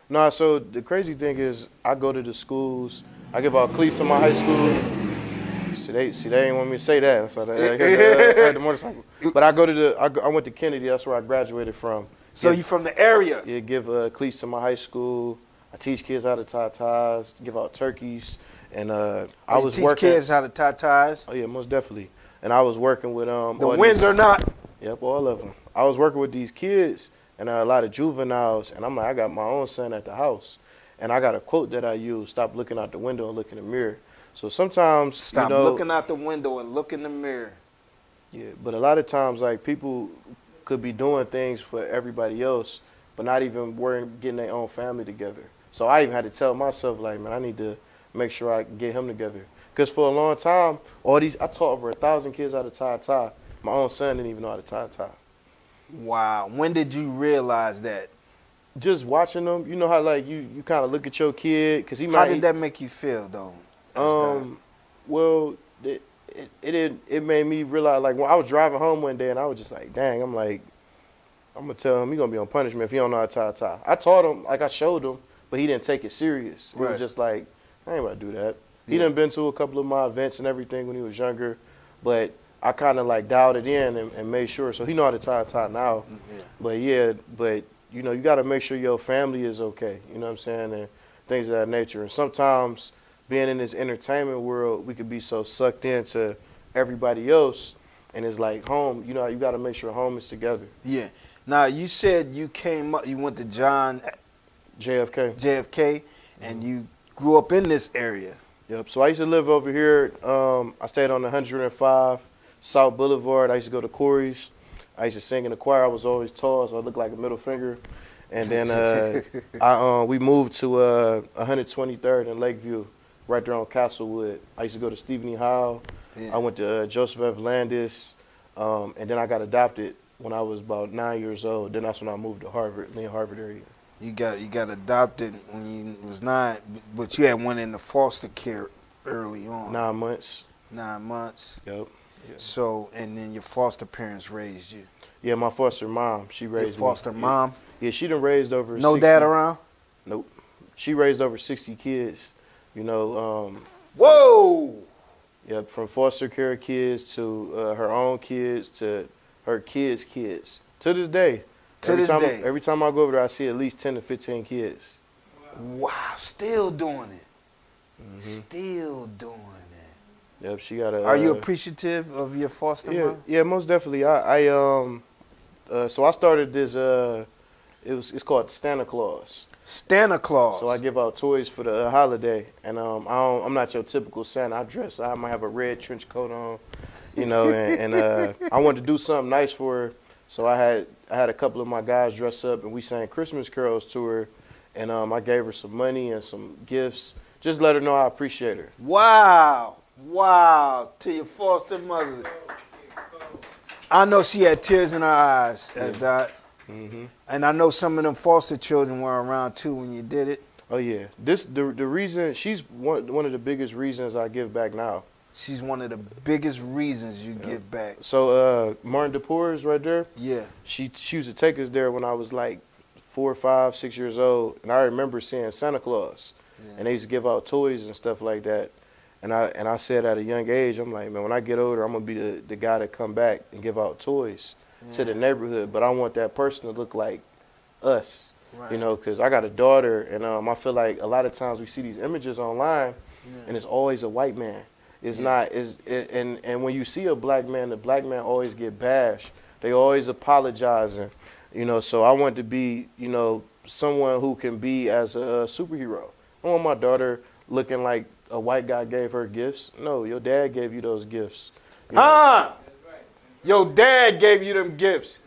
Nah, so the crazy thing is, I go to the schools. I give out cleats in my high school. See, they didn't want me to say that. So I had the motorcycle. But I go to I went to Kennedy. That's where I graduated from. So you from the area? Yeah, give cleats to my high school. I teach kids how to tie ties, give out turkeys, and I was teach working. kids how to tie ties? Oh yeah, most definitely. And I was working with The wins or not? Yep, all of them. I was working with these kids and a lot of juveniles, and I'm like, I got my own son at the house, and I got a quote that I use: "Stop looking out the window and look in the mirror." So sometimes stop looking out the window and look in the mirror. Yeah, but a lot of times, like, people could be doing things for everybody else, but not even getting their own family together. So I even had to tell myself, like, man, I need to make sure I get him together. Because for a long time, I taught over 1,000 kids how to tie a tie. My own son didn't even know how to tie a tie. Wow. When did you realize that? Just watching them, you know how, like, you kind of look at your kid, because he might. How did that make you feel, though? Well, it made me realize, like, when I was driving home one day and I was just like, dang, I'm going to tell him he's going to be on punishment if he don't know how to tie a tie. I taught him, like I showed him, but he didn't take it serious. He was just like, I ain't about to do that. He done been to a couple of my events and everything when he was younger, but I kind of like dialed it in and made sure. So he know how to tie a tie now. Yeah. But you know, you got to make sure your family is okay. You know what I'm saying? And things of that nature. And sometimes being in this entertainment world, we could be so sucked into everybody else, and it's like home. You know, you got to make sure home is together. Yeah. Now, you said you came up, you went to JFK, and you grew up in this area. Yep. So I used to live over here. I stayed on 105 South Boulevard. I used to go to Corey's. I used to sing in the choir. I was always tall, so I looked like a middle finger. And then we moved to 123rd in Lakeview, right there on Castlewood. I used to go to Stephen E. Howe. Yeah. I went to Joseph F. Landis. And then I got adopted when I was about 9 years old. Then that's when I moved to Harvard, in the Harvard area. You got adopted when you was 9, but you had went into foster care early on. 9 months. 9 months. Yep. Yeah. So, and then your foster parents raised you. Yeah, my foster mom, she raised me. Your foster mom? Yeah, she done raised over No 60. Dad around? Nope. She raised over 60 kids, you know. Whoa! Yep, from foster care kids to her own kids to her kids' kids. To this day. Every time I go over there, I see at least 10 to 15 kids. Wow, still doing it. Mm-hmm. Still doing it. Yep, she got a. Are you appreciative of your foster mom? Yeah, most definitely. So I started this. It's called Santa Claus. Santa Claus. So I give out toys for the holiday, and I'm not your typical Santa. I might have a red trench coat on, you know, and I wanted to do something nice for her. So I had a couple of my guys dress up, and we sang Christmas carols to her, and I gave her some money and some gifts. Just let her know I appreciate her. Wow. Wow. To your foster mother. I know she had tears in her eyes as that. Mm-hmm. And I know some of them foster children were around too when you did it. Oh yeah. The reason she's one of the biggest reasons I give back now. She's one of the biggest reasons you give back. So Martin DePore is right there. Yeah. She used to take us there when I was like 4, 5, 6 years old, and I remember seeing Santa Claus, and they used to give out toys and stuff like that. And I said at a young age, I'm like, man, when I get older, I'm gonna be the guy that come back and give out toys to the neighborhood. But I want that person to look like us, you know, because I got a daughter, and I feel like a lot of times we see these images online, and it's always a white man. It's not. And when you see a black man, the black man always get bashed. They always apologizing, you know. So I want to be, you know, someone who can be as a superhero. I want my daughter looking like a white guy gave her gifts. No, your dad gave you those gifts. Huh? Your dad gave you them gifts.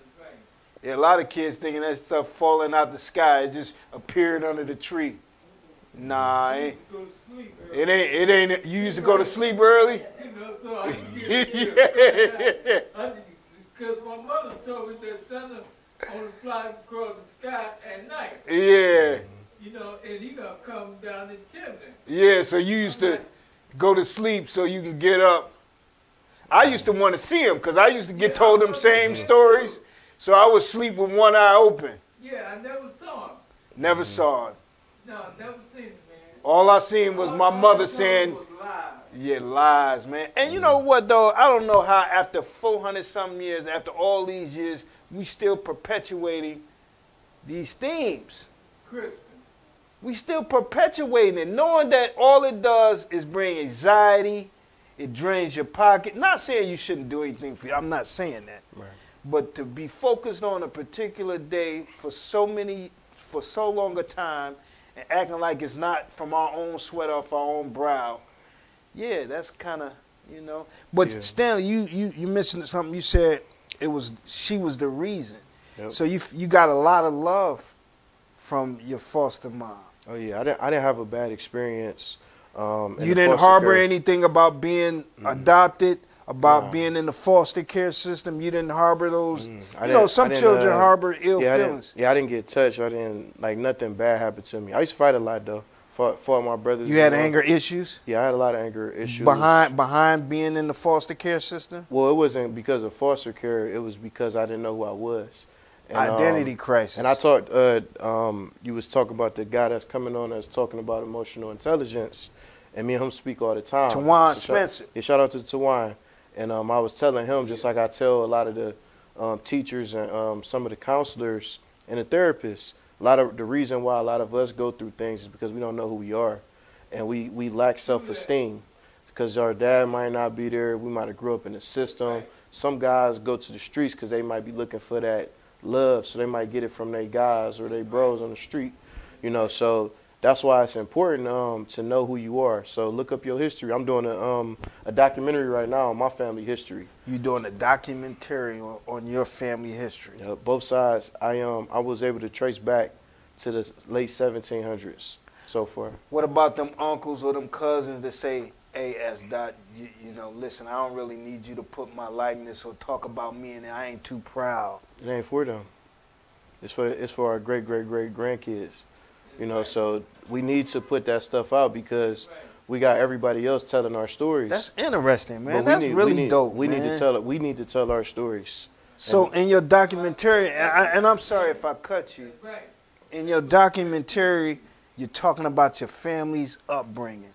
Yeah, a lot of kids thinking that stuff falling out the sky. It just appeared under the tree. Nah, it ain't. You used to go to sleep early? Because my mother told me that Santa only flies across the sky at night. Yeah. You know, and he gonna come down the chimney. Yeah, so you used to go to sleep so you can get up. I used to want to see him because I used to get told them same stories. So I would sleep with one eye open. Yeah, I never saw him. Never saw him. No, never seen it, man. All I seen was my mother saying, Was live. yeah, lies, man. And you know what, though? I don't know how after 400-something years, after all these years, we still perpetuating these themes. Christmas. We still perpetuating it, knowing that all it does is bring anxiety, it drains your pocket. Not saying you shouldn't do anything for you. I'm not saying that. Right. But to be focused on a particular day for so long a time and acting like it's not from our own sweat off our own brow, yeah, that's kind of, you know. But Yeah. Stanley, you mentioned something. You said she was the reason. Yep. So you got a lot of love from your foster mom. Oh yeah, I didn't have a bad experience. You didn't harbor anything about being adopted, about being in the foster care system. You didn't harbor those. Some children harbor ill feelings. I didn't get touched. I didn't, like, nothing bad happened to me. I used to fight a lot though. Fought my brothers. You had anger issues? Yeah, I had a lot of anger issues. Behind being in the foster care system? Well, it wasn't because of foster care. It was because I didn't know who I was. And, Identity crisis. And I talked, you was talking about the guy that's coming on that's talking about emotional intelligence. And me and him speak all the time. Tawan Spencer. Shout out to Tawan. And I was telling him, just like I tell a lot of the teachers and some of the counselors and the therapists, a lot of the reason why a lot of us go through things is because we don't know who we are. And we lack self-esteem. Because our dad might not be there. We might have grew up in the system. Some guys go to the streets because they might be looking for that love. So they might get it from their guys or their bros on the street. You know, so that's why it's important to know who you are. So look up your history. I'm doing a documentary right now on my family history. You're doing a documentary on your family history. Both sides. I was able to trace back to the late 1700s so far. What about them uncles or them cousins that say, hey, S. Dot, you know, listen, I don't really need you to put my likeness or talk about me and I ain't too proud. It ain't for them. It's for our great grandkids. You know, so we need to put that stuff out because we got everybody else telling our stories. That's interesting, man. But That's really dope. We need to tell it. We need to tell our stories. So in your documentary, and I'm sorry if I cut you. In your documentary, you're talking about your family's upbringing,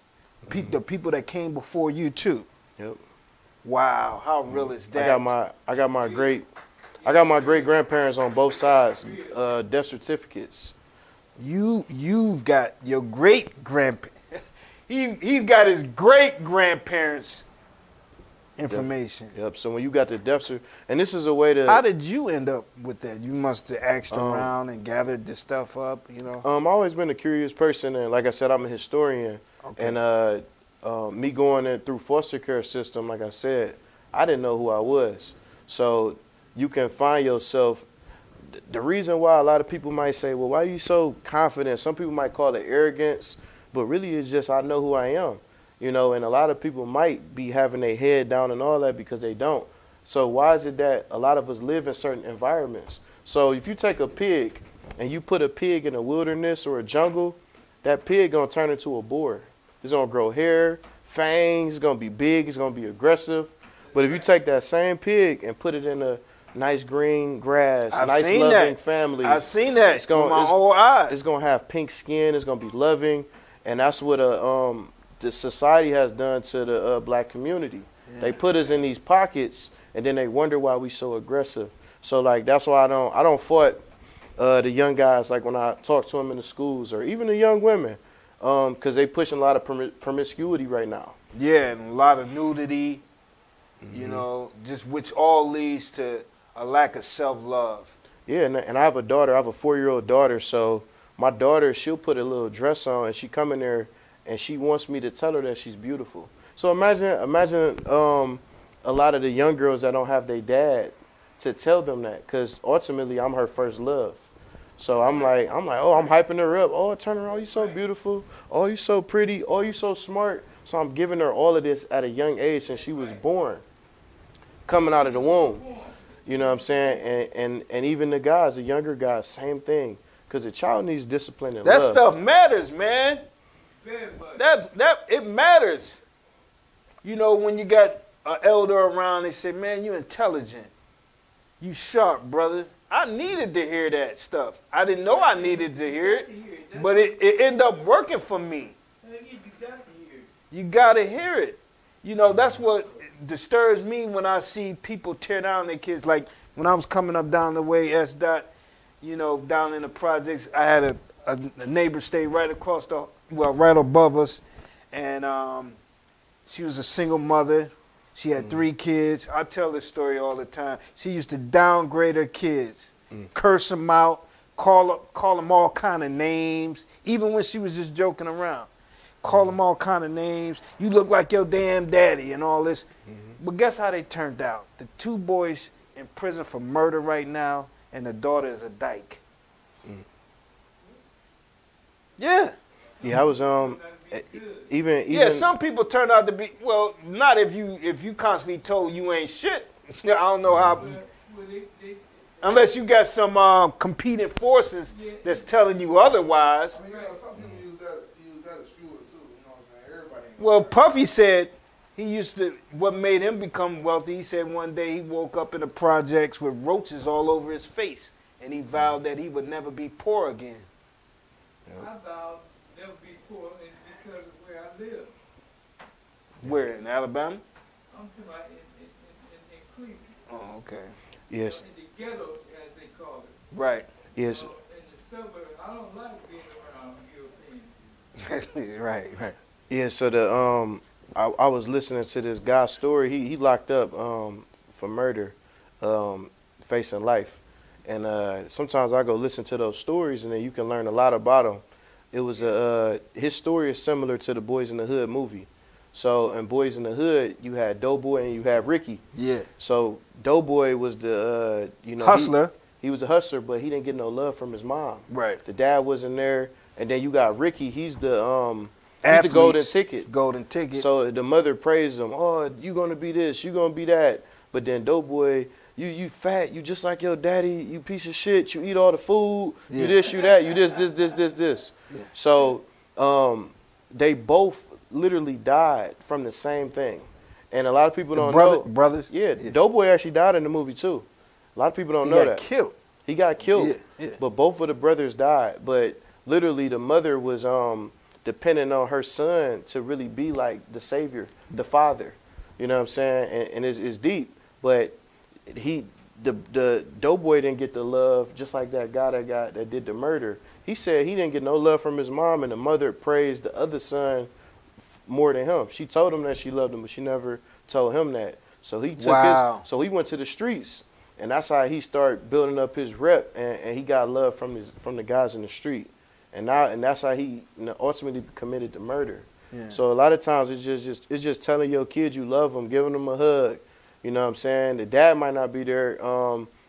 the people that came before you too. Yep. Wow, how real is that? I got my great grandparents on both sides, death certificates. You've got your great grandparents. He's got his great grandparents' information. Yep. So when you got the death certificate, and this is a way to. How did you end up with that? You must have asked around and gathered this stuff up. You know. I've always been a curious person, and like I said, I'm a historian. Okay. And me going in through foster care system, like I said, I didn't know who I was. So you can find yourself. The reason why a lot of people might say, well, why are you so confident? Some people might call it arrogance, but really it's just I know who I am, you know, and a lot of people might be having their head down and all that because they don't. So why is it that a lot of us live in certain environments? So if you take a pig and you put a pig in a wilderness or a jungle, that pig going to turn into a boar. It's going to grow hair, fangs, it's going to be big, it's going to be aggressive. But if you take that same pig and put it in a nice green grass, nice loving family. I've seen that with my own eyes. It's going to have pink skin. It's going to be loving. And that's what the society has done to the black community. Yeah. They put us in these pockets, and then they wonder why we so aggressive. So, like, that's why I don't fight the young guys, like, when I talk to them in the schools, or even the young women, because they pushing a lot of promiscuity right now. Yeah, and a lot of nudity, you know, just which all leads to a lack of self-love. Yeah, and I have a daughter. I have a 4-year-old daughter. So my daughter, she'll put a little dress on, and she come in there, and she wants me to tell her that she's beautiful. So imagine a lot of the young girls that don't have their dad to tell them that, because ultimately I'm her first love. So I'm like, oh, I'm hyping her up. Oh, turn around, you so beautiful. Oh, you so pretty. Oh, you so smart. So I'm giving her all of this at a young age since she was born, coming out of the womb. You know what I'm saying? And even the guys, the younger guys, same thing. Because the child needs discipline and love. That stuff matters, man. It matters. You know, when you got an elder around, they say, man, you intelligent. You sharp, brother. I needed to hear that stuff. I didn't know I needed to hear it, but it ended up working for me. You got to hear it. You know, that's what disturbs me when I see people tear down their kids. Like when I was coming up down the way, you know, down in the projects, I had a neighbor stay right across right above us. And she was a single mother. She had 3 kids. I tell this story all the time. She used to downgrade her kids, curse them out, call them all kind of names, even when she was just joking around. Call them all kind of names. You look like your damn daddy and all this. But guess how they turned out? The 2 boys in prison for murder right now, and the daughter is a dyke. Yeah. Yeah, I was even Yeah, some people turn out to be, well, not if you constantly told you ain't shit. I don't know how, unless you got some competing forces that's telling you otherwise. I mean, you know, some people use that as fuel too. You know what I'm saying? Everybody ain't Well, Puffy said what made him become wealthy, he said one day he woke up in the projects with roaches all over his face, and he vowed that he would never be poor again. I vowed never be poor because of where I live. Where, in Alabama? I'm talking about in Cleveland. Oh, okay. yes, In the ghetto, as they call it. Right. yes, In the suburbs, I don't like being around Europeans. right. yeah. So I was listening to this guy's story. He locked up for murder, facing life, and sometimes I go listen to those stories, and then you can learn a lot about him. It was his story is similar to the Boys in the Hood movie. So in Boys in the Hood, you had Doughboy and you had Ricky. Yeah. So Doughboy was the Hustler. He was a hustler, but he didn't get no love from his mom. Right. The dad wasn't there, and then you got Ricky. He's the Athletes, golden ticket. Golden ticket. So the mother praised him. Oh, you gonna be this, you gonna be that. But then Doughboy, you fat, you just like your daddy. You piece of shit. You eat all the food. Yeah. You this, you that. You this. Yeah. So they both literally died from the same thing, and a lot of people don't know. Brothers. Yeah, Doughboy actually died in the movie too. A lot of people don't know that. Killed. He got killed. Yeah. But both of the brothers died. But literally, the mother was depending on her son to really be like the savior, the father. You know what I'm saying? And it's deep. But the Doughboy didn't get the love, just like that guy that did the murder. He said he didn't get no love from his mom, and the mother praised the other son more than him. She told him that she loved him, but she never told him that. So he took so he went to the streets, and that's how he started building up his rep, and he got love from the guys in the street, and that's how he ultimately committed the murder. Yeah. So a lot of times it's just telling your kid you love them, giving them a hug. You know what I'm saying? The dad might not be there,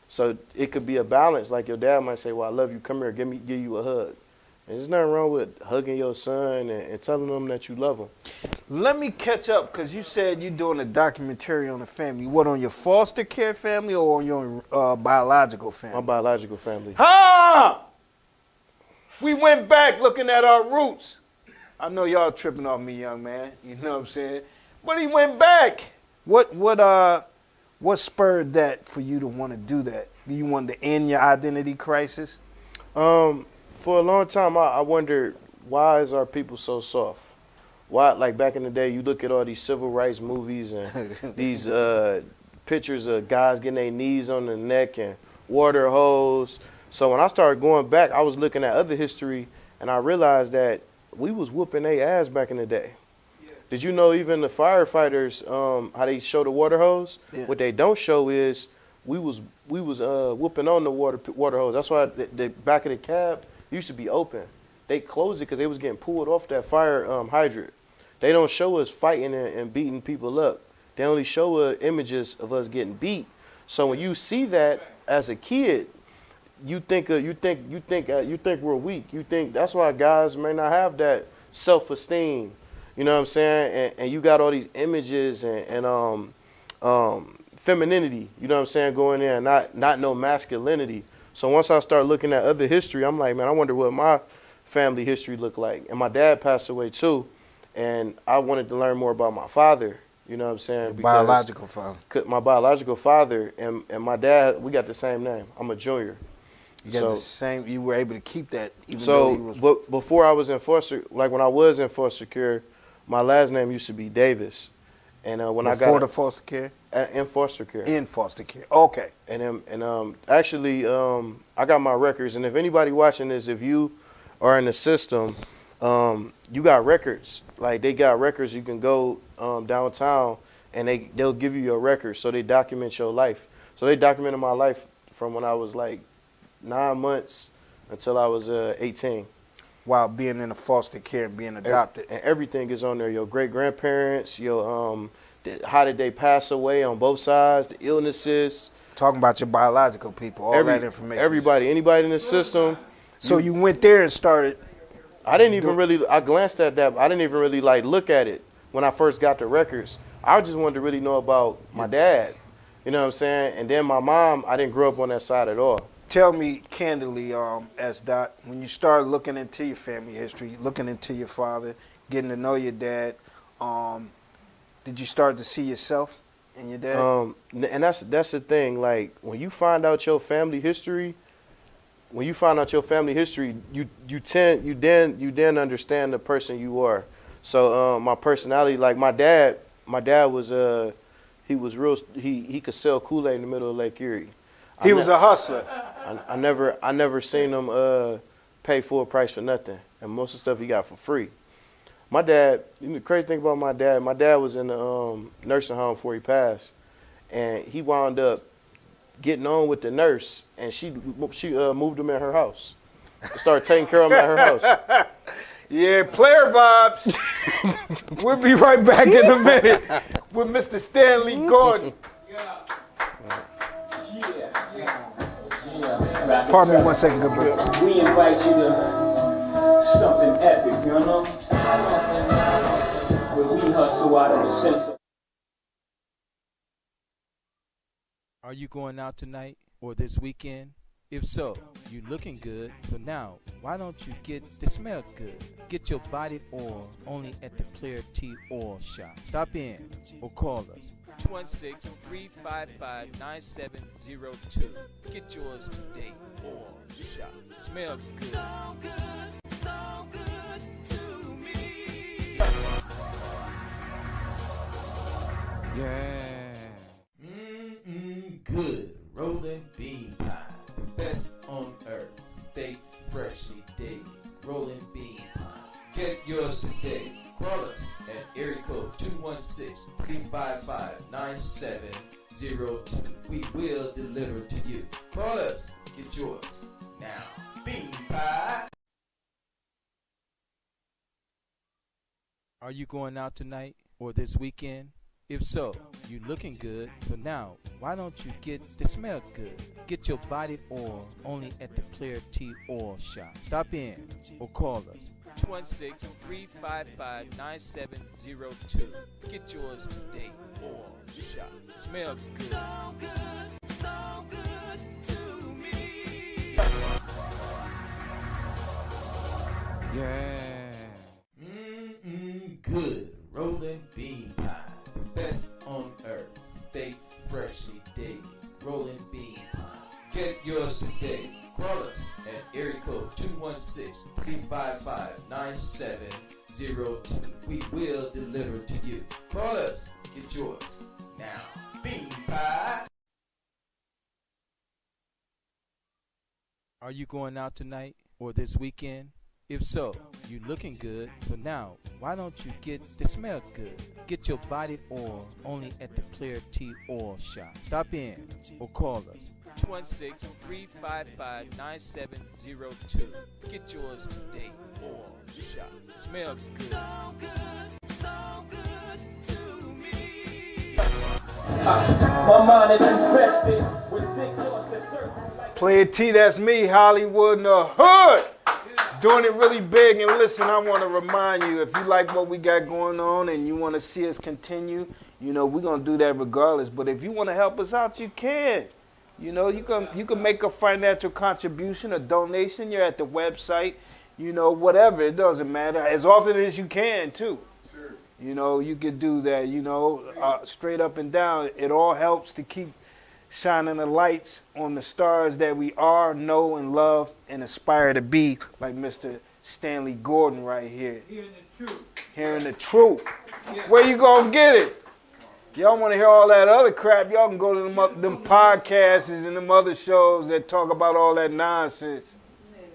so it could be a balance. Like your dad might say, "Well, I love you. Come here, give you a hug." And there's nothing wrong with hugging your son and telling them that you love them. Let me catch up, because you said you're doing a documentary on the family. What, on your foster care family or on your biological family? My biological family. We went back looking at our roots. I know y'all tripping on me, young man. You know what I'm saying? But he went back. What spurred that for you to want to do that? Do you want to end your identity crisis? For a long time, I wondered, why is our people so soft? Why, like back in the day, you look at all these civil rights movies and these pictures of guys getting their knees on the neck and water hose. So when I started going back, I was looking at other history, and I realized that we was whooping their ass back in the day. Yeah. Did you know even the firefighters, how they show the water hose? Yeah. What they don't show is we was whooping on the water hose. That's why the back of the cab used to be open. They closed it because they was getting pulled off that fire hydrant. They don't show us fighting and beating people up. They only show images of us getting beat. So when you see that as a kid, you think we're weak. You think that's why guys may not have that self-esteem. You know what I'm saying? And you got all these images and femininity. You know what I'm saying? Going there and not no masculinity. So once I start looking at other history, I'm like, man, I wonder what my family history looked like. And my dad passed away too, and I wanted to learn more about my father. You know what I'm saying? Your biological father. My biological father and my dad, we got the same name. I'm a junior. You got the same. You were able to keep that. Even though So, he was, but before I was in foster, like when I was in foster care, my last name used to be Davis. And when I got before the foster care. in foster care. In foster care. Okay. And actually, I got my records. And if anybody watching this, if you are in the system, you got records. Like they got records. You can go downtown, and they'll give you your records. So they document your life. So they documented my life from when I was like 9 months until I was 18. While being in a foster care and being adopted. And everything is on there. Your great grandparents. Your how did they pass away on both sides? The illnesses. Talking about your biological people. All that information. Everybody, anybody in the system. So you went there and started. I didn't even really. I glanced at that. I didn't even really like look at it when I first got the records. I just wanted to really know about my dad. You know what I'm saying? And then my mom. I didn't grow up on that side at all. Tell me candidly, as Dot, when you started looking into your family history, looking into your father, getting to know your dad, did you start to see yourself in your dad? And that's the thing. Like when you find out your family history, you then understand the person you are. So my personality, like my dad was he was real. He could sell Kool-Aid in the middle of Lake Erie. He was a hustler. I never seen him pay full price for nothing, and most of the stuff he got for free. My dad, the crazy thing about my dad was in the nursing home before he passed, and he wound up getting on with the nurse, and she moved him in her house, started taking care of him at her house. Yeah, player vibes. We'll be right back in a minute with Mr. Stanley Gordon. Pardon me 1 second, good brother. We invite you to something epic, you know? Where we hustle out of the sense. Are you going out tonight or this weekend? If so, you looking good. So now, why don't you get the smell good? Get your body oil only at the Player T Oil Shop. Stop in or call us. 216-355-9702. Get yours today. Oil Shop. Smell good. So good, so good to me. Yeah. Good. Rolling bean pie. Best on earth. Baked freshly daily. Rolling bean pie. Get yours today. Call us at area code 216-355-9702. We will deliver to you. Call us. Get yours now. Bean pie. Are you going out tonight or this weekend? If so, you looking good. So now, why don't you get the smell good? Get your body oil only at the Player T Oil Shop. Stop in or call us. 216-355-9702. Get yours today. Oil Shop. Smell good. So good, so good to me. Yeah. Good. Rolling bean pie. Best on earth. Baked freshly daily. Rolling bean pie. Get yours today. Call us at area code 216-355-9702. We will deliver to you. Call us. Get yours now. Bean pie. Are you going out tonight or this weekend? If so, you looking good. So now, why don't you get the smell good? Get your body oil only at the Player T Oil Shop. Stop in or call us. 216-355-9702. Get yours today. Oil Shop. Smell good. So good, so good to me. My mind is infested with sick thoughts that circle like Player T, that's me, Hollywood in the hood. Doing it really big. And listen, I want to remind you, if you like what we got going on and you want to see us continue, you know, we're going to do that regardless. But if you want to help us out, you can. You know, you can make a financial contribution, a donation. You're at the website, you know, whatever. It doesn't matter. As often as you can, too. Sure. You know, you could do that, you know, straight up and down. It all helps to keep shining the lights on the stars that we are, know, and love, and aspire to be, like Mr. Stanley Gordon right here. Hearing the truth. Hearing the truth. Yeah. Where you gonna get it? Y'all want to hear all that other crap? Y'all can go to them podcasts and them other shows that talk about all that nonsense.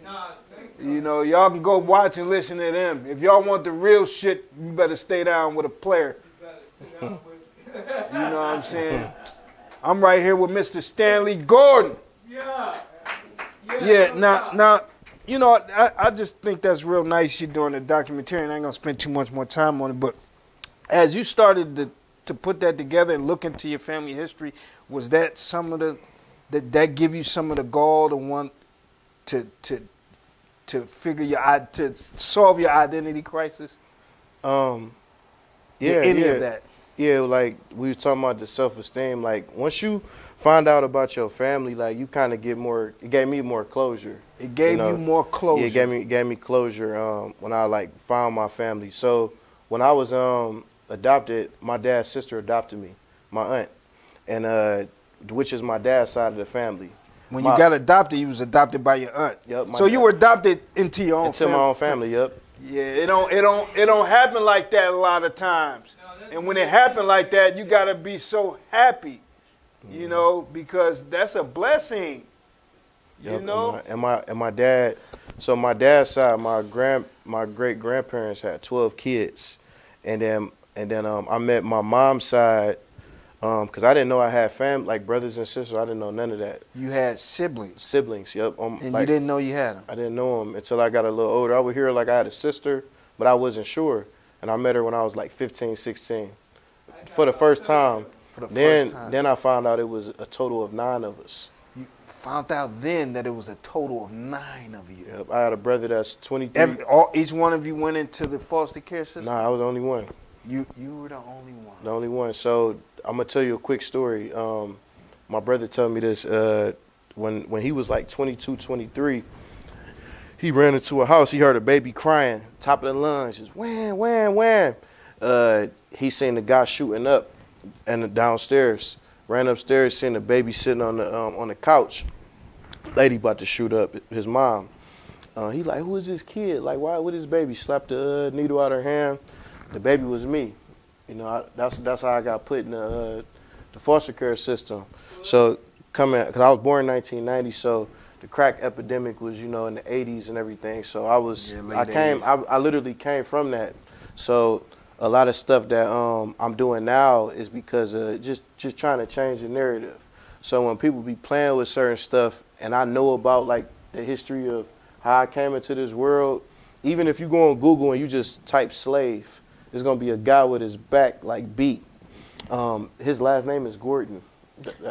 Nonsense. You know, y'all can go watch and listen to them. If y'all want the real shit, you better stay down with a player. You better sit down with You know what I'm saying? I'm right here with Mr. Stanley Gordon. Yeah. Yeah, now, you know, I just think that's real nice you're doing the documentary, and I ain't going to spend too much more time on it, but as you started to put that together and look into your family history, was that some of that give you some of the gall to want to figure to solve your identity crisis? Yeah, any of that? Yeah, like we were talking about the self-esteem. Like once you find out about your family, like you kind of get more. It gave me more closure. It gave you more closure. Yeah, it gave me closure when I like found my family. So when I was adopted, my dad's sister adopted me, my aunt, and which is my dad's side of the family. When you got adopted, you was adopted by your aunt. Yep. So you were adopted into your own family. Into my own family. Yep. Yeah, it don't happen like that a lot of times. And when it happened like that, you gotta be so happy, you know, because that's a blessing. Yep. You know. And my dad. So my dad's side, my great grandparents had 12 kids, and then I met my mom's side. Because I didn't know I had family, like brothers and sisters. I didn't know none of that. You had siblings. Siblings, yep. And like, you didn't know you had them. I didn't know them until I got a little older. I would hear like I had a sister, but I wasn't sure. And I met her when I was like 15, 16. For the first time. Then I found out it was a total of 9 of us. You found out then that it was a total of 9 of you. Yep. I had a brother that's 23. Each one of you went into the foster care system? Nah, I was the only one. You were the only one. The only one. So I'm gonna tell you a quick story. My brother told me this when he was like 22, 23. He ran into a house. He heard a baby crying, top of the lungs, just wham, wham, wham. He seen the guy shooting up and downstairs. Ran upstairs, seen the baby sitting on the couch. Lady about to shoot up his mom. He like, who is this kid? Like, why would this baby? Slapped the needle out her hand. The baby was me. You know, that's how I got put in the foster care system. So because I was born in 1990, so the crack epidemic was, you know, in the 80s and everything. So I literally came from that. So a lot of stuff that I'm doing now is because of just trying to change the narrative. So when people be playing with certain stuff and I know about like the history of how I came into this world, even if you go on Google and you just type slave, there's gonna be a guy with his back like beat. His last name is Gordon.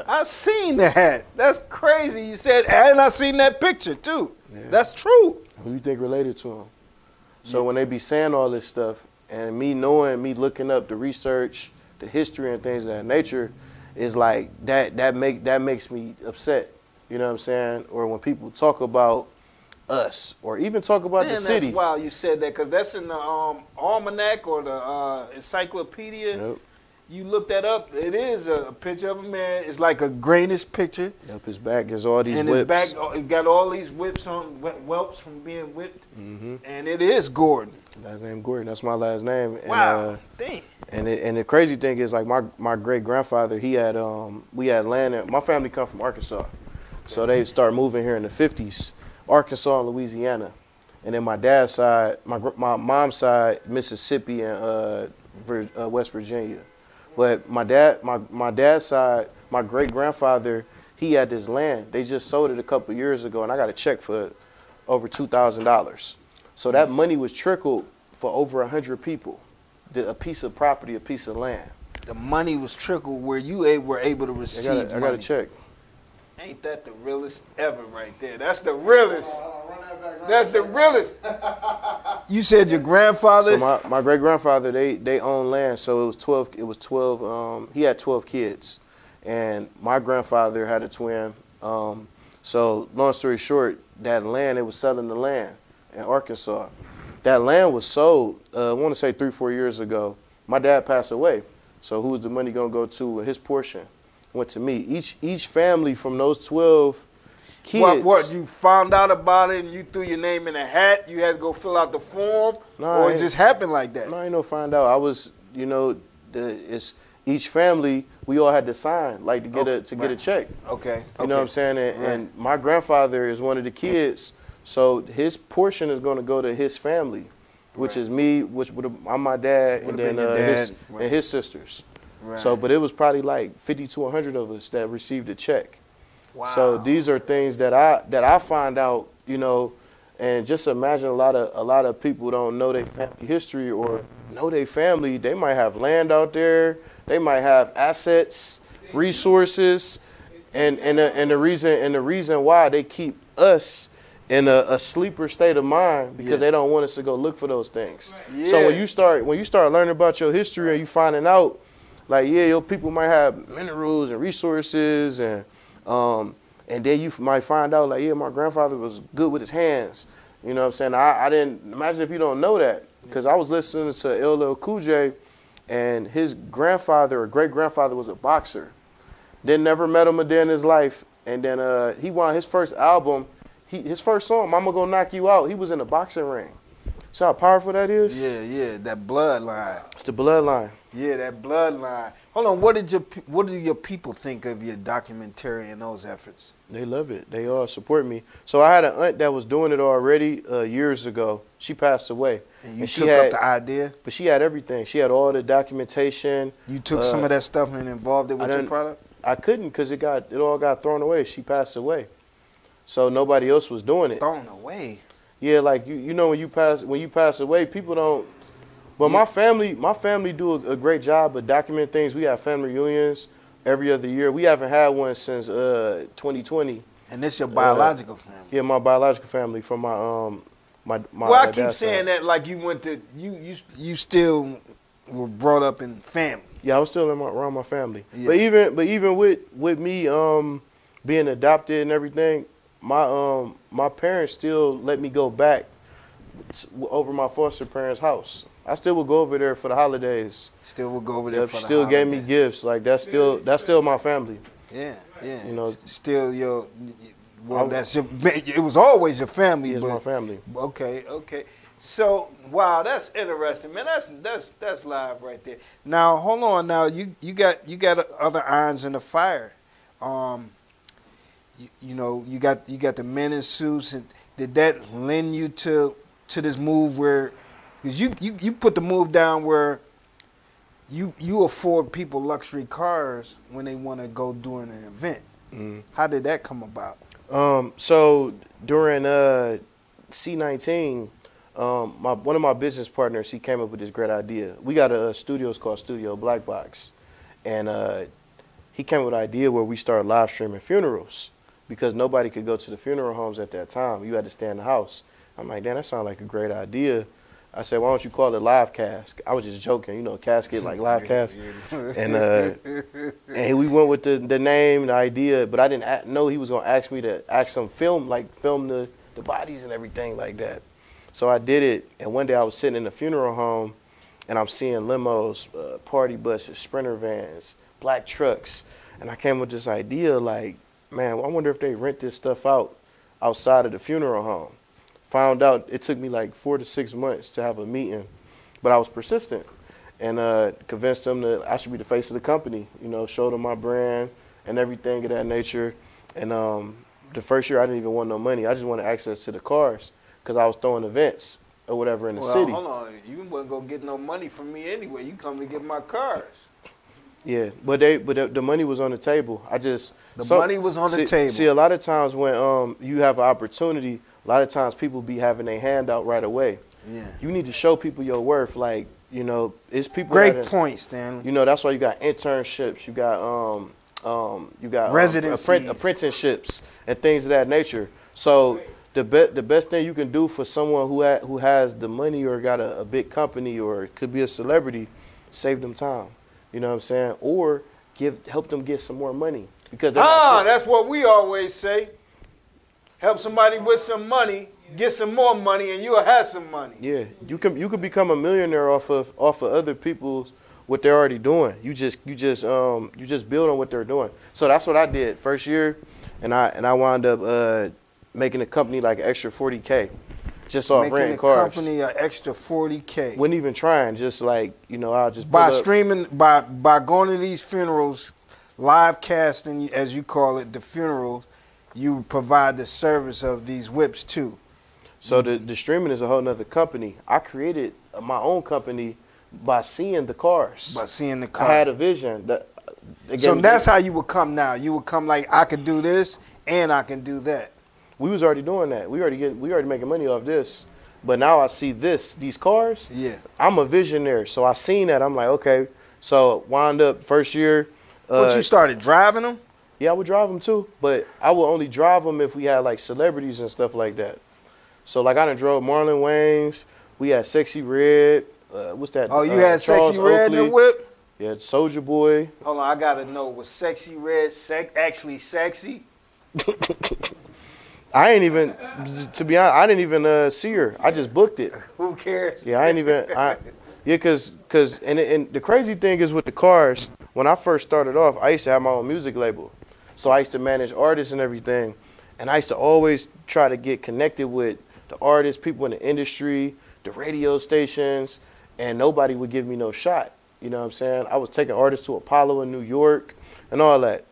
I seen that. That's crazy. You said, and I seen that picture too. Yeah. That's true. Who you think related to him? So when they be saying all this stuff, and me knowing, me looking up the research, the history and things of that nature, is like that makes me upset. You know what I'm saying? Or when people talk about us, or even talk about the city. That's wild you said that, because that's in the almanac or the encyclopedia. Yep. You look that up. It is a picture of a man. It's like a greenish picture. Yep, his back is all these and whips. His back, it got all these whips on, whelps from being whipped. Mm-hmm. And it is Gordon. Last name Gordon. That's my last name. Wow. Damn. And the crazy thing is, like my great grandfather, he had we had land. My family come from Arkansas, so they started moving here in the 50s. Arkansas and Louisiana, and then my dad's side, my mom's side, Mississippi and West Virginia. But my dad's side, my great grandfather, he had this land. They just sold it a couple years ago, and I got a check for over $2,000. So that money was trickled for over 100 people. A piece of property, a piece of land. The money was trickled where you were able to receive. I got a check. Ain't that the realest ever right there? That's the realest. That's the realest. You said your grandfather? So my great grandfather, they owned land, so it was 12. It was 12. He had 12 kids, and my grandfather had a twin. So long story short, that land, they was selling the land in Arkansas. That land was sold. I want to say 3-4 years ago. my dad passed away. So who was the money gonna go to? His portion went to me. Each family from those 12 kids. What? You found out about it and you threw your name in a hat? You had to go fill out the form, or it just happened like that? No, I ain't no find out. I was, it's each family. We all had to sign, like to get a check. Okay. You know what I'm saying? And my grandfather is one of the kids, so his portion is going to go to his family, which is me, I'm my dad, and then and his sisters. Right. So, but it was probably like 50 to 100 of us that received a check. Wow. So these are things that I find out, and just imagine a lot of people don't know their family history or know their family. They might have land out there, they might have assets, resources, and the reason why they keep us in a sleeper state of mind because they don't want us to go look for those things. Yeah. So when you start learning about your history and you finding out, like, your people might have minerals and resources and then you might find out, like, my grandfather was good with his hands. You know what I'm saying? I didn't imagine if you don't know that, because I was listening to LL Cool J, and his grandfather or great grandfather was a boxer. Then never met him a day in his life, and then he won his first album. His first song, "Mama Gonna Knock You Out," he was in a boxing ring. See how powerful that is? Yeah, that bloodline. It's the bloodline. Yeah, that bloodline. Hold on, what do your people think of your documentary and those efforts? They love it. They all support me. So I had an aunt that was doing it already years ago. She passed away. And you she took had, up the idea? But she had everything. She had all the documentation. You took some of that stuff and involved it with your product? I couldn't because it all got thrown away. She passed away. So nobody else was doing it. Thrown away? Yeah, like when you pass away, people don't. But my family do a great job of documenting things. We have family reunions every other year. We haven't had one since 2020. And this your biological family? Yeah, my biological family from my Well, I keep saying that like you went to you still were brought up in family. Yeah, I was still around my family. Yeah. But even with me being adopted and everything, my parents still let me go back over my foster parents' house. I still would go over there for the holidays. Still would go over there for the still holidays. gave me gifts. Like that's still my family. Yeah. Still your. Well, that's your. It was always your family. It's my family. Okay. So wow, that's interesting, man. That's live right there. Now hold on. Now you got other irons in the fire. You got the men in suits, and did that lend you to this move where? Because you put the move down where you afford people luxury cars when they want to go during an event. Mm. How did that come about? So during C19, one of my business partners, he came up with this great idea. We got a studio, it's called Studio Black Box, and he came up with an idea where we started live streaming funerals because nobody could go to the funeral homes at that time. You had to stay in the house. I'm like, damn, that sounds like a great idea. I said, why don't you call it live cast? I was just joking, casket like live cast. And we went with the name, the idea, but I didn't know he was going to ask me to act some film the bodies and everything like that. So I did it, and one day I was sitting in a funeral home, and I'm seeing limos, party buses, Sprinter vans, black trucks, and I came with this idea like, man, I wonder if they rent this stuff out outside of the funeral home. Found out it took me like 4 to 6 months to have a meeting, but I was persistent and convinced them that I should be the face of the company, showed them my brand and everything of that nature. And the first year I didn't even want no money. I just wanted access to the cars because I was throwing events or whatever in the city. Hold on. You wasn't going to get no money from me anyway. You come to get my cars. Yeah, but the money was on the table. Money was on the table. See, a lot of times when you have an opportunity, a lot of times people be having their hand out right away. Yeah. You need to show people your worth. Like, it's people. Great point, Stanley. That's why you got internships. You got residencies, apprenticeships, and things of that nature. So the best thing you can do for someone who has the money or got a big company or could be a celebrity, save them time. You know what I'm saying? Or help them get some more money because that's what we always say. Help somebody with some money get some more money, and you'll have some money. Yeah, you could become a millionaire off of other people's what they're already doing. You just build on what they're doing. So that's what I did first year, and I wound up making a company like an extra 40K, just off renting cars. Making a company an extra 40K. Wasn't even trying, just like I'll just by pull up. streaming by going to these funerals, live casting as you call it, the funerals. You provide the service of these whips too. So the streaming is a whole nother company. I created my own company by seeing the cars. By seeing the cars. I had a vision. So that's how you would come now. You would come like, I could do this and I can do that. We was already doing that. We already making money off this. But now I see these cars. Yeah. I'm a visionary. So I seen that. I'm like, okay. So wound up first year. But you started driving them? Yeah, I would drive them too. But I would only drive them if we had like celebrities and stuff like that. So like I done drove Marlon Wayans. We had Sexy Red. What's that? Oh, you had Charles Sexy Red Oakley. in the whip? Yeah, Soldier Boy. Hold on, I gotta know, was Sexy Red actually sexy? I ain't even, to be honest, I didn't even see her. I just booked it. Who cares? Yeah, I ain't even, cause and the crazy thing is with the cars, when I first started off, I used to have my own music label. So I used to manage artists and everything. And I used to always try to get connected with the artists, people in the industry, the radio stations, and nobody would give me no shot. You know what I'm saying? I was taking artists to Apollo in New York and all that.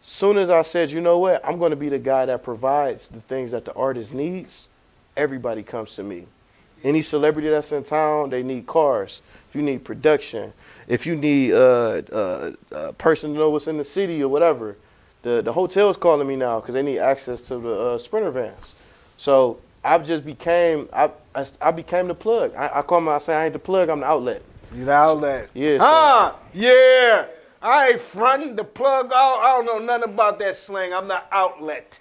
Soon as I said, you know what, I'm going to be the guy that provides the things that the artist needs, everybody comes to me. Any celebrity that's in town, they need cars. If you need production, if you need a person to know what's in the city or whatever, the hotel's calling me now because they need access to the Sprinter vans. So I just became, I became the plug. I say I ain't the plug, I'm the outlet. You the outlet. Yeah. Yeah. I ain't fronting the plug. I don't know nothing about that slang. I'm the outlet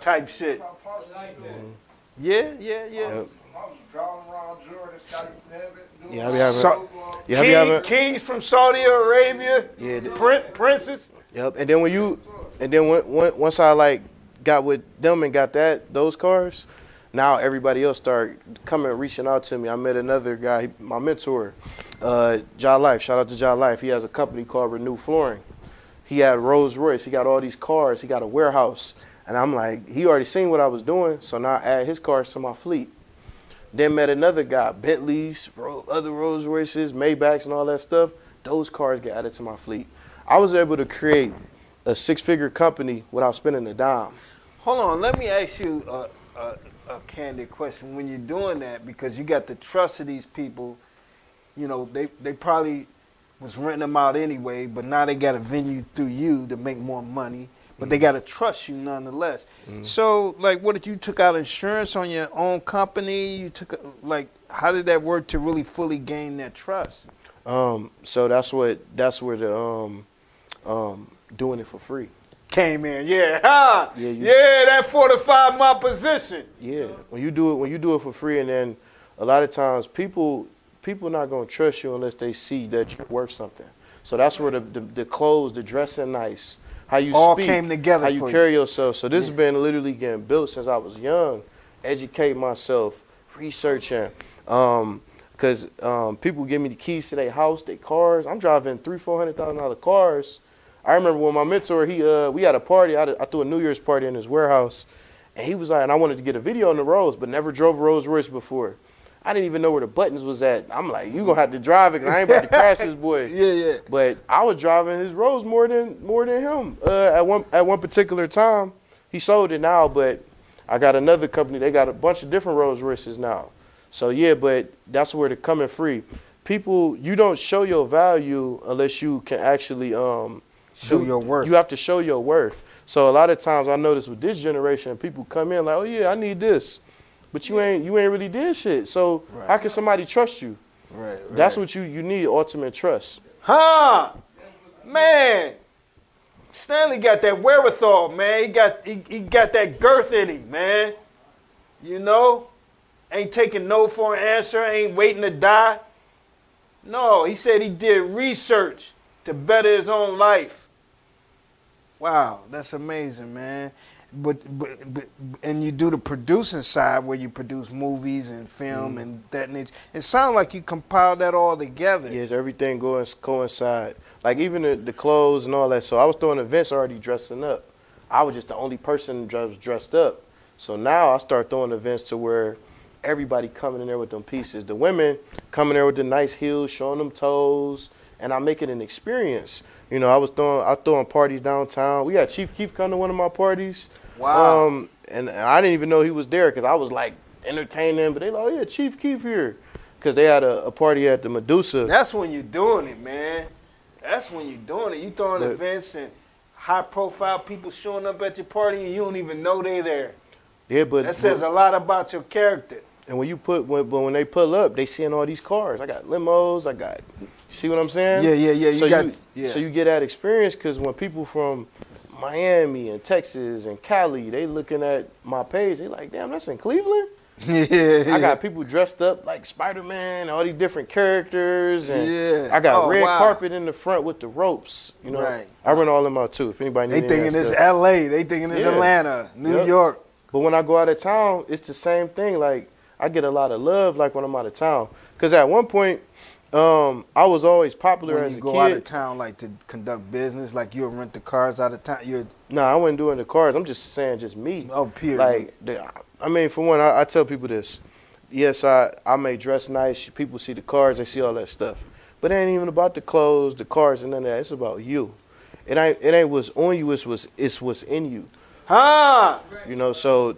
type shit. Yeah. Yep. I was driving around Jordan, Scotty Heaven. Yeah, I be having. Kings from Saudi Arabia. Yeah. Princes. Yep. And then once I like got with them and got those cars, now everybody else started reaching out to me. I met another guy, my mentor, Ja Life. Shout out to Ja Life. He has a company called Renew Flooring. He had Rolls Royce. He got all these cars. He got a warehouse. And I'm like, he already seen what I was doing, so now I add his cars to my fleet. Then met another guy, Bentleys, other Rolls Royces, Maybachs, and all that stuff. Those cars get added to my fleet. I was able to create a 6-figure company without spending a dime. Hold on, let me ask you a candid question. When you're doing that, because you got the trust of these people, you know, they probably was renting them out anyway, but now they got a venue through you to make more money, but they got to trust you nonetheless. So, like, what if you took out insurance on your own company? You took, how did that work to really fully gain that trust? So that's where the doing it for free came in. Yeah, huh? Yeah, that fortified my position. Yeah, when you do it for free, and then a lot of times people not gonna trust you unless they see that you're worth something. So that's where the clothes, the dressing nice, how you all speak, came together, how you carry yourself. So this has been literally getting built since I was young. Educate myself, researching, because people give me the keys to their house, their cars. I'm driving $300,000-$400,000 cars. I remember when my mentor, we had a party. I threw a New Year's party in his warehouse, and he was like, and I wanted to get a video on the roads, but never drove a Rolls Royce before. I didn't even know where the buttons was at. I'm like, you gonna have to drive it, cause I ain't about to crash this boy. Yeah. But I was driving his Rolls more than him. At one particular time, he sold it now, but I got another company. They got a bunch of different Rolls Royces now. So yeah, but that's where they're coming free. People, you don't show your value unless you can actually show your worth. You have to show your worth. So a lot of times I notice with this generation, people come in like, oh yeah, I need this. But you ain't really did shit. So how can somebody trust you? Right. That's what you need, ultimate trust. Huh? Man. Stanley got that wherewithal, man. He got that girth in him, man. You know? Ain't taking no for an answer, ain't waiting to die. No, he said he did research to better his own life. Wow, that's amazing, man. But and you do the producing side where you produce movies and film and that nature. It sounds like you compiled that all together. Yes, everything going coincide. Like even the clothes and all that. So I was throwing events already dressing up. I was just the only person that was dressed up. So now I start throwing events to where everybody coming in there with them pieces. The women coming there with the nice heels, showing them toes, and I make it an experience. You know, I was throwing parties downtown. We had Chief Keef come to one of my parties. Wow. And I didn't even know he was there because I was like entertaining them. But they like, oh yeah, Chief Keef here, because they had a party at the Medusa. That's when you're doing it, man. That's when you're doing it. You throwing But- events and high-profile people showing up at your party and you don't even know they there. Yeah, but That says a lot about your character. and when they pull up, they seeing all these cars. I got limos. You see what I'm saying? Yeah. So you get that experience because when people from Miami and Texas and Cali, they looking at my page, they like, damn, that's in Cleveland? Yeah. I got people dressed up like Spider-Man, all these different characters, and Yeah. I got Oh, red wow. carpet in the front with the ropes. You know, Right. I run all them out too. If anybody They needs any thinking of that it's stuff. L.A. They thinking it's Yeah. Atlanta, New Yep. York. But when I go out of town, it's the same thing. Like I get a lot of love like when I'm out of town. Cause at one point, I was always popular When as you a go kid. out of town, like to conduct business, like you'll rent the cars out of town. Nah, I wasn't doing the cars. I'm just saying, just me. Oh, period. Like, I mean, for one, I tell people this. Yes, I may dress nice. People see the cars, they see all that stuff. But it ain't even about the clothes, the cars, and none of that. It's about you. It ain't what's on you. It's what's in you. Huh? You know, so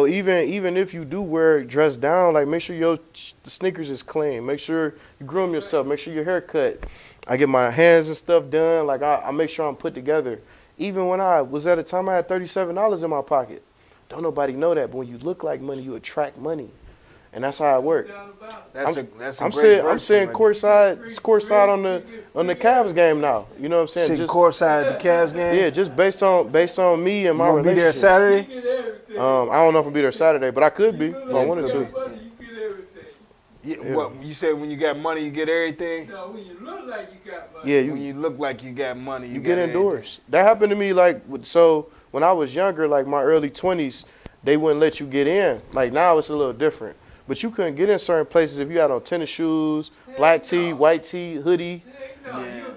even if you do wear dress down, like make sure your sneakers is clean. Make sure you groom yourself. Make sure your hair cut. I get my hands and stuff done. Like I make sure I'm put together. Even when I was at a time, I had $37 in my pocket. Don't nobody know that, but when you look like money, you attract money, and that's how it works. That's a I'm great saying virtue, courtside on the Cavs game now. You know what I'm saying? Sitting Just, courtside at the Cavs game. yeah, just based on me and You my gonna be there relationship. Saturday? Everything. I don't know if I'll be there Saturday, but I could be if I wanted to. You get everything. Yeah. What you say? When you got money, you get everything. No, when you look like you got money. Yeah, When you look like you got money, you got get everything. indoors. That happened to me so when I was younger, like my early 20s, they wouldn't let you get in. Like now it's a little different. But you couldn't get in certain places if you had on tennis shoes, black tee, white tee, hoodie.